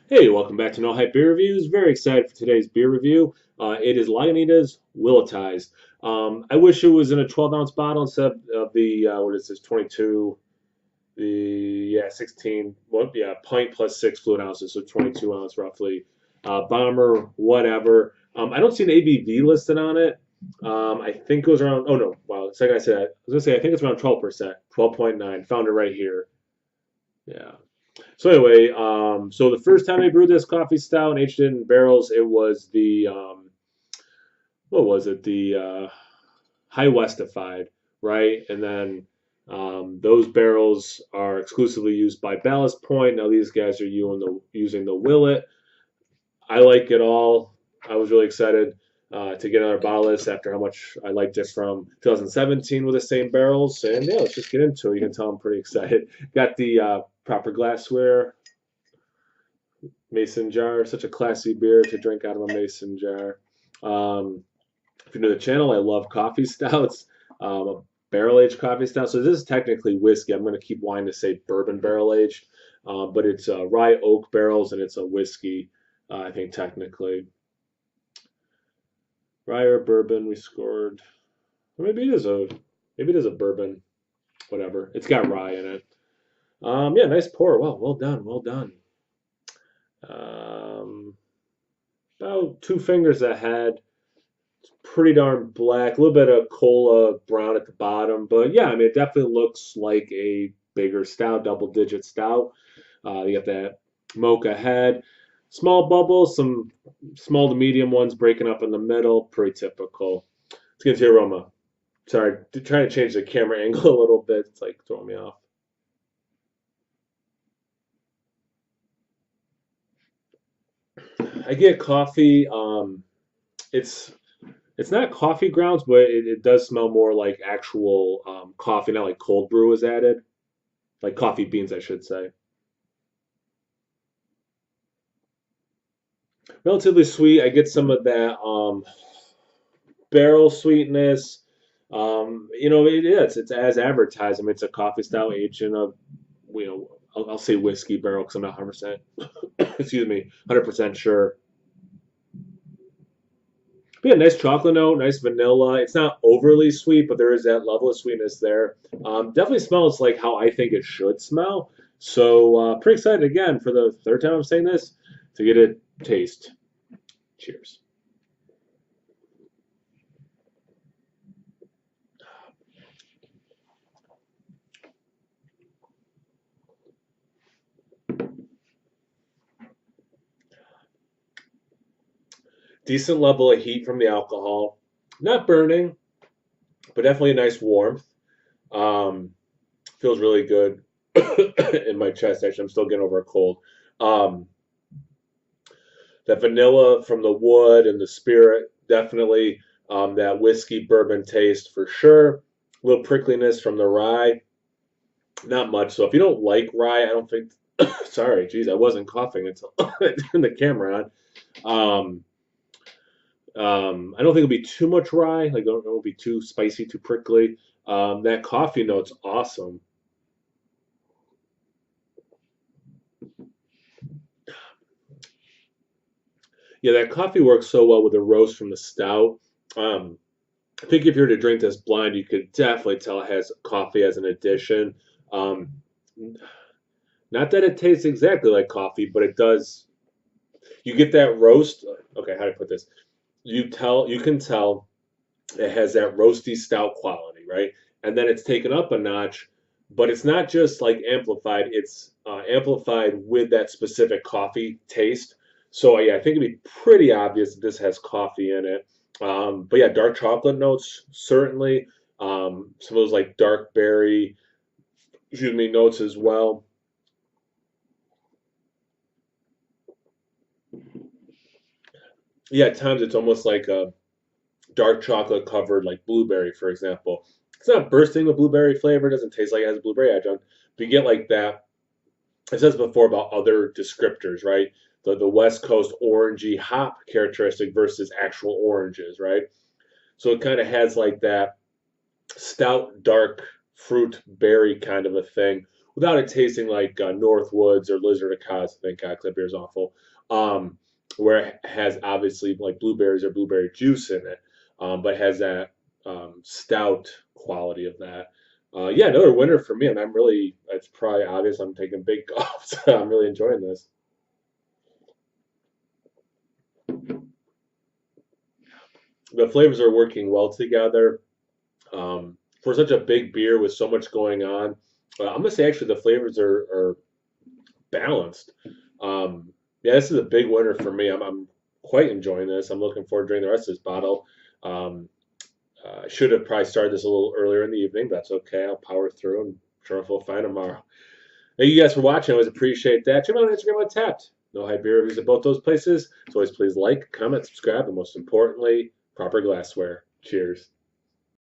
Hey, welcome back to No Hype Beer Reviews. Very excited for today's beer review. It is Lagunitas Willetized. I wish it was in a 12-ounce bottle instead of the what is this 22, the 16, well, yeah, pint plus 6 fluid ounces, so 22 ounce roughly. Bomber, whatever. I don't see an ABV listed on it. I think it was around. Oh no, wow. Second I said that, I was gonna say I think it's around 12%, 12.9. Found it right here. Yeah. So anyway, so the first time I brewed this coffee stout and aged it in barrels, it was the what was it? The High Westified, right? And then those barrels are exclusively used by Ballast Point. Now these guys are using the Willet. I like it all. I was really excited to get another bottle of this after how much I liked it from 2017 with the same barrels. And yeah, let's just get into it. You can tell I'm pretty excited. Got the proper glassware, mason jar. Such a classy beer to drink out of a mason jar. If you're new to the channel, I love coffee stouts, a barrel aged coffee stout. So this is technically whiskey. I'm going to keep wanting to say bourbon barrel aged, but it's rye oak barrels and it's a whiskey. I think technically rye or bourbon. We scored. Or maybe it is a bourbon. Whatever. It's got rye in it. Yeah, nice pour. Wow, well done, well done. Um, about 2 fingers ahead. Pretty darn black, a little bit of cola brown at the bottom, but yeah, I mean, it definitely looks like a bigger stout, double-digit stout. You got that mocha head, small bubbles, some small to medium ones breaking up in the middle, pretty typical. Let's get to the aroma. Sorry, trying to change the camera angle a little bit. It's like throwing me off. I get coffee. It's It's not coffee grounds, but it does smell more like actual coffee, not like cold brew is added, like coffee beans, I should say. Relatively sweet. I get some of that barrel sweetness. It's as advertised. I mean, it's a coffee style aged in a, I'll say whiskey barrel because I'm not 100%, excuse me, 100% sure. But yeah, nice chocolate note, nice vanilla. It's not overly sweet, but there is that level of sweetness there. Definitely smells like how I think it should smell. So pretty excited again for the third time I'm saying this to get a taste. Cheers. Decent level of heat from the alcohol. Not burning, but definitely a nice warmth. Um, Feels really good in my chest. Actually, I'm still getting over a cold. Um, that vanilla from the wood and the spirit, definitely that whiskey bourbon taste for sure. A little prickliness from the rye, not much. So if you don't like rye, I don't think. Sorry, geez, I wasn't coughing until I turned the camera on. I don't think it'll be too much rye. Like, it won't be too spicy, too prickly. That coffee note's awesome. Yeah, that coffee works so well with the roast from the stout. Um, I think if you were to drink this blind, you could definitely tell it has coffee as an addition. Um, Not that it tastes exactly like coffee, but it does. You get that roast. Okay, how do I put this? You can tell it has that roasty stout quality, right? And then it's taken up a notch, but it's not just like amplified. It's amplified with that specific coffee taste. So yeah, I think it'd be pretty obvious that this has coffee in it. But yeah, dark chocolate notes certainly. Some of those like dark berry, excuse me, notes as well. Yeah, at times it's almost like a dark chocolate covered like blueberry, for example. It's not bursting with blueberry flavor. It doesn't taste like it has blueberry adjunct. But you get like that. It says before about other descriptors, right? The West Coast orangey hop characteristic versus actual oranges, right? So it kind of has like that stout dark fruit berry kind of a thing without it tasting like Northwoods or Lizard or Cos. Thank God, 'cause that beer's awful. Um, where it has obviously like blueberries or blueberry juice in it, but has that stout quality of that. Yeah, another winner for me, and I'm really, it's probably obvious I'm taking big gulps. I'm really enjoying this. The flavors are working well together. For such a big beer with so much going on, I'm gonna say actually the flavors are balanced. Yeah, this is a big winner for me. I'm quite enjoying this. I'm looking forward to drinking the rest of this bottle. Um, I should have probably started this a little earlier in the evening, but that's okay. I'll power through and sure if we'll find tomorrow. Thank you guys for watching. I always appreciate that. Check me out on Instagram on Tapped. No high beer reviews at both those places. As always, please like, comment, subscribe, and most importantly, proper glassware. Cheers.